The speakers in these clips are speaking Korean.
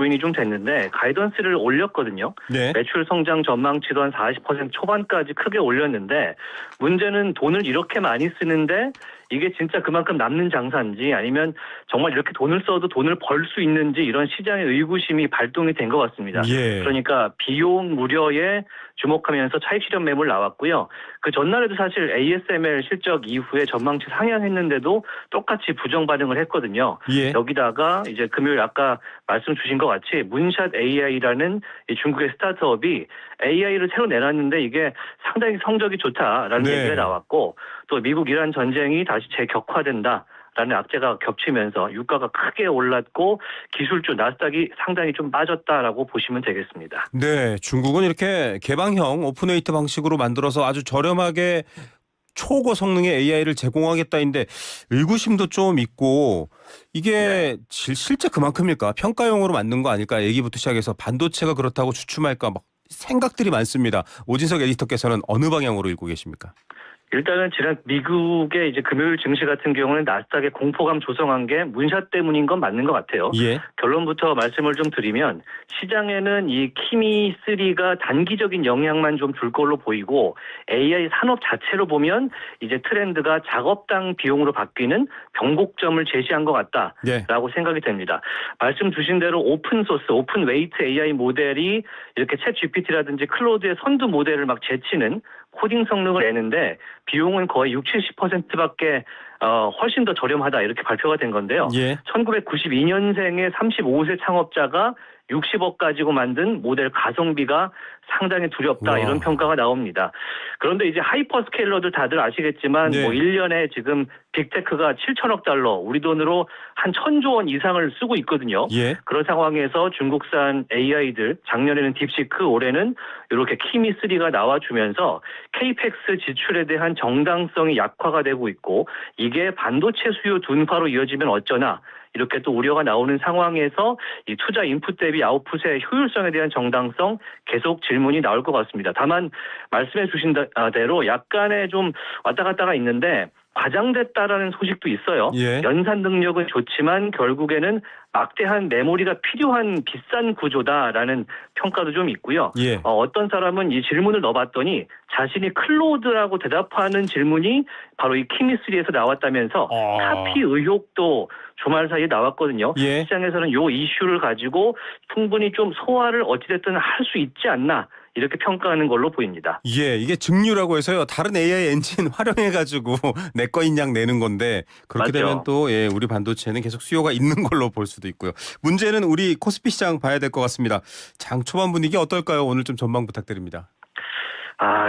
요인이 좀 됐는데 가이던스를 올렸거든요. 네. 매출 성장 전망치도 한 40% 초반까지 크게 올렸는데 문제는 돈을 이렇게 많이 쓰는데 이게 진짜 그만큼 남는 장사인지 아니면 정말 이렇게 돈을 써도 돈을 벌 수 있는지 이런 시장의 의구심이 발동이 된 것 같습니다. 예. 그러니까 비용 우려에 주목하면서 차익 실현 매물 나왔고요. 그 전날에도 사실 ASML 실적 이후에 전망치 상향했는데도 똑같이 부정 반응을 했거든요. 예. 여기다가 이제 금요일 아까 말씀 주신 것 같이 문샷 AI라는 이 중국의 스타트업이 AI를 새로 내놨는데 이게 상당히 성적이 좋다라는 네. 얘기가 나왔고 또 미국 이란 전쟁이 다시 재격화된다. 라는 악재가 겹치면서 유가가 크게 올랐고 기술주 나스닥이 상당히 좀 빠졌다라고 보시면 되겠습니다. 네. 중국은 이렇게 개방형 오픈웨이트 방식으로 만들어서 아주 저렴하게 초고 성능의 AI를 제공하겠다인데 의구심도 좀 있고 이게 실제 그만큼일까? 평가용으로 만든 거 아닐까? 얘기부터 시작해서 반도체가 그렇다고 주춤할까? 막 생각들이 많습니다. 오진석 에디터께서는 어느 방향으로 읽고 계십니까? 일단은 지난 미국의 이제 금요일 증시 같은 경우는 나스닥의 공포감 조성한 게 문샷 때문인 건 맞는 것 같아요. 예. 결론부터 말씀을 좀 드리면 시장에는 이 키미3가 단기적인 영향만 좀 줄 걸로 보이고 AI 산업 자체로 보면 이제 트렌드가 작업당 비용으로 바뀌는 변곡점을 제시한 것 같다라고 네. 생각이 됩니다. 말씀 주신 대로 오픈소스, 오픈웨이트 AI 모델이 이렇게 챗 GPT라든지 클로드의 선두 모델을 막 제치는 코딩 성능을 내는데 비용은 거의 60-70%밖에 훨씬 더 저렴하다 이렇게 발표가 된 건데요. 예. 1992년생의 35세 창업자가 60억 가지고 만든 모델 가성비가 상당히 두렵다 와. 이런 평가가 나옵니다. 그런데 이제 하이퍼스케일러들 다들 아시겠지만 네. 뭐 1년에 지금 빅테크가 7천억 달러 우리 돈으로 한 1,000조 원 이상을 쓰고 있거든요. 예. 그런 상황에서 중국산 AI들 작년에는 딥시크 올해는 이렇게 키미3가 나와주면서 케이펙스 지출에 대한 정당성이 약화가 되고 있고 이게 반도체 수요 둔화로 이어지면 어쩌나 이렇게 또 우려가 나오는 상황에서 이 투자 인풋 대비 아웃풋의 효율성에 대한 정당성 계속 질문이 나올 것 같습니다. 다만 말씀해 주신 대로 약간의 좀 왔다 갔다가 있는데 과장됐다라는 소식도 있어요. 예. 연산 능력은 좋지만 결국에는 막대한 메모리가 필요한 비싼 구조다라는 평가도 좀 있고요. 예. 어떤 사람은 이 질문을 넣어봤더니 자신이 클로드라고 대답하는 질문이 바로 이 키미3에서 나왔다면서 카피 의혹도 주말 사이에 나왔거든요. 예. 시장에서는 이 이슈를 가지고 충분히 좀 소화를 어찌됐든 할 수 있지 않나 이렇게 평가하는 걸로 보입니다. 예, 이게 증류라고 해서요. 다른 AI 엔진 활용해가지고 내 거인 양 내는 건데 그렇게 맞죠. 되면 또 예, 우리 반도체는 계속 수요가 있는 걸로 볼 수도 있고요. 문제는 우리 코스피 시장 봐야 될 것 같습니다. 장 초반 분위기 어떨까요? 오늘 좀 전망 부탁드립니다.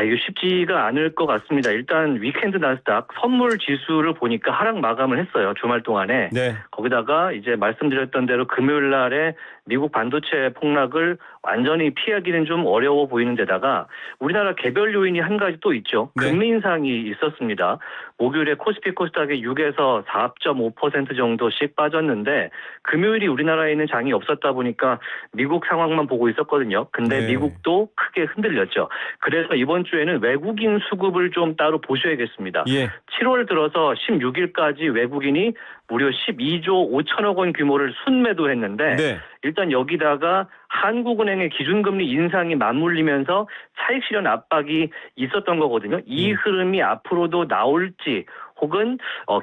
이거 쉽지가 않을 것 같습니다. 일단 위켄드 나스닥 선물 지수를 보니까 하락 마감을 했어요. 주말 동안에. 네. 거기다가 이제 말씀드렸던 대로 금요일 날에 미국 반도체 폭락을 완전히 피하기는 좀 어려워 보이는 데다가 우리나라 개별 요인이 한 가지 또 있죠. 네. 금리 인상이 있었습니다. 목요일에 코스피 코스닥이 6에서 4.5% 정도씩 빠졌는데 금요일이 우리나라에 있는 장이 없었다 보니까 미국 상황만 보고 있었거든요. 근데 네. 미국도 크게 흔들렸죠. 그래서 이번 주에는 외국인 수급을 좀 따로 보셔야겠습니다. 예. 7월 들어서 16일까지 외국인이 무려 12조 5천억 원 규모를 순매도했는데 네. 일단 여기다가 한국은행의 기준금리 인상이 맞물리면서 차익 실현 압박이 있었던 거거든요. 이 흐름이 앞으로도 나올지 혹은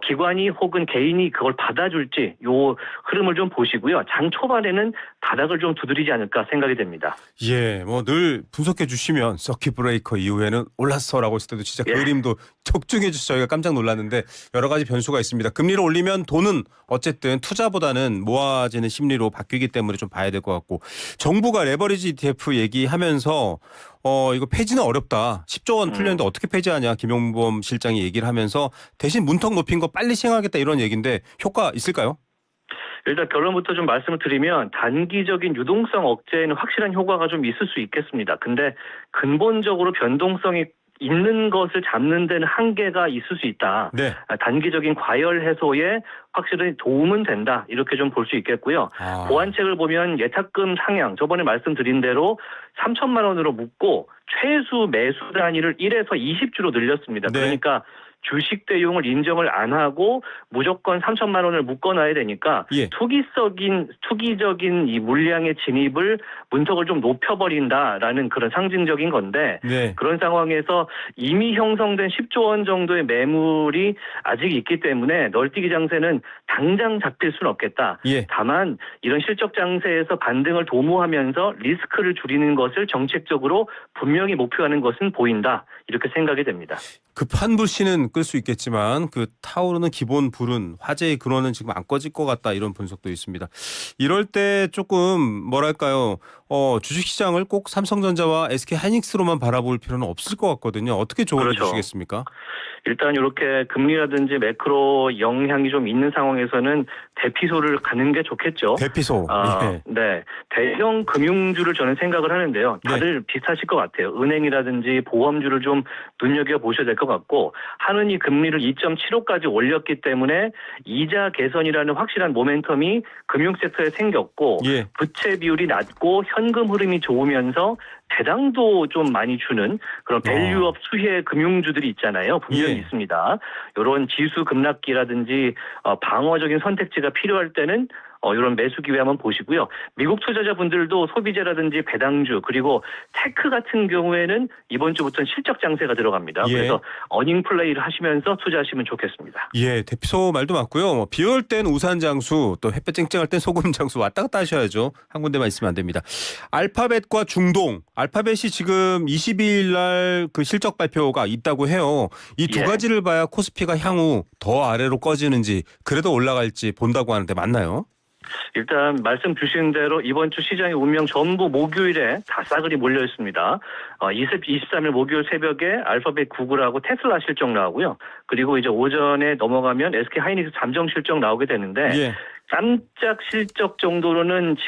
기관이 혹은 개인이 그걸 받아줄지 요 흐름을 좀 보시고요. 장 초반에는 바닥을 좀 두드리지 않을까 생각이 됩니다. 예, 뭐 늘 분석해 주시면 서킷 브레이커 이후에는 올랐어라고 했을 때도 진짜 예. 그림도 적중해 주셔서 저희가 깜짝 놀랐는데 여러 가지 변수가 있습니다. 금리를 올리면 돈은 어쨌든 투자보다는 모아지는 심리로 바뀌기 때문에 좀 봐야 될 것 같고 정부가 레버리지 ETF 얘기하면서 이거 폐지는 어렵다. 10조 원 풀렸는데 어떻게 폐지하냐 김용범 실장이 얘기를 하면서 대신 문턱 높인 거 빨리 시행하겠다 이런 얘기인데 효과 있을까요? 일단 결론부터 좀 말씀을 드리면 단기적인 유동성 억제에는 확실한 효과가 좀 있을 수 있겠습니다. 근데 근본적으로 변동성이 있는 것을 잡는 데는 한계가 있을 수 있다. 네. 단기적인 과열 해소에 확실히 도움은 된다. 이렇게 좀 볼 수 있겠고요. 보완책을 보면 예탁금 상향, 저번에 말씀드린 대로 3천만 원으로 묶고 최수 매수 단위를 1에서 20주로 늘렸습니다. 네. 그러니까 주식 대용을 인정을 안 하고 무조건 3천만 원을 묶어놔야 되니까 예. 투기적인 이 물량의 진입을 문턱을 좀 높여버린다라는 그런 상징적인 건데 네. 그런 상황에서 이미 형성된 10조 원 정도의 매물이 아직 있기 때문에 널뛰기 장세는 당장 잡힐 수는 없겠다. 예. 다만 이런 실적 장세에서 반등을 도모하면서 리스크를 줄이는 것을 정책적으로 분명히 목표하는 것은 보인다. 이렇게 생각이 됩니다. 급한 불씨는 끌 수 있겠지만 그 타오르는 기본 불은 화재의 근원은 지금 안 꺼질 것 같다 이런 분석도 있습니다. 이럴 때 조금 뭐랄까요 주식시장을 꼭 삼성전자와 SK하이닉스로만 바라볼 필요는 없을 것 같거든요. 어떻게 조언해 그렇죠. 주시겠습니까? 일단 이렇게 금리라든지 매크로 영향이 좀 있는 상황에서는 대피소를 가는 게 좋겠죠. 대피소. 예. 네. 대형 금융주를 저는 생각을 하는데요. 다들 비슷하실 것 같아요. 은행이라든지 보험주를 좀 눈여겨보셔야 될 것 같고 하느니 금리를 2.75까지 올렸기 때문에 이자 개선이라는 확실한 모멘텀이 금융섹터에 생겼고 예. 부채 비율이 낮고 현금 흐름이 좋으면서 배당도 좀 많이 주는 그런 밸류업 수혜 금융주들이 있잖아요. 분명히 예. 있습니다. 이런 지수 급락기라든지 방어적인 선택지가 필요할 때는 이런 매수 기회 한번 보시고요. 미국 투자자분들도 소비재라든지 배당주 그리고 테크 같은 경우에는 이번 주부터는 실적 장세가 들어갑니다. 예. 그래서 어닝 플레이를 하시면서 투자하시면 좋겠습니다. 예, 대피소 말도 맞고요. 비 올 땐 우산 장수, 또 햇볕 쨍쨍할 땐 소금 장수 왔다 갔다 하셔야죠. 한 군데만 있으면 안 됩니다. 알파벳과 중동, 알파벳이 지금 22일 날 그 실적 발표가 있다고 해요. 이 두 예. 가지를 봐야 코스피가 향후 더 아래로 꺼지는지 그래도 올라갈지 본다고 하는데 맞나요? 일단 말씀 주신 대로 이번 주 시장의 운명 전부 목요일에 다 싸그리 몰려 있습니다. 23일 목요일 새벽에 알파벳 구글하고 테슬라 실적 나오고요. 그리고 이제 오전에 넘어가면 SK 하이닉스 잠정 실적 나오게 되는데 예. 깜짝 실적 정도로는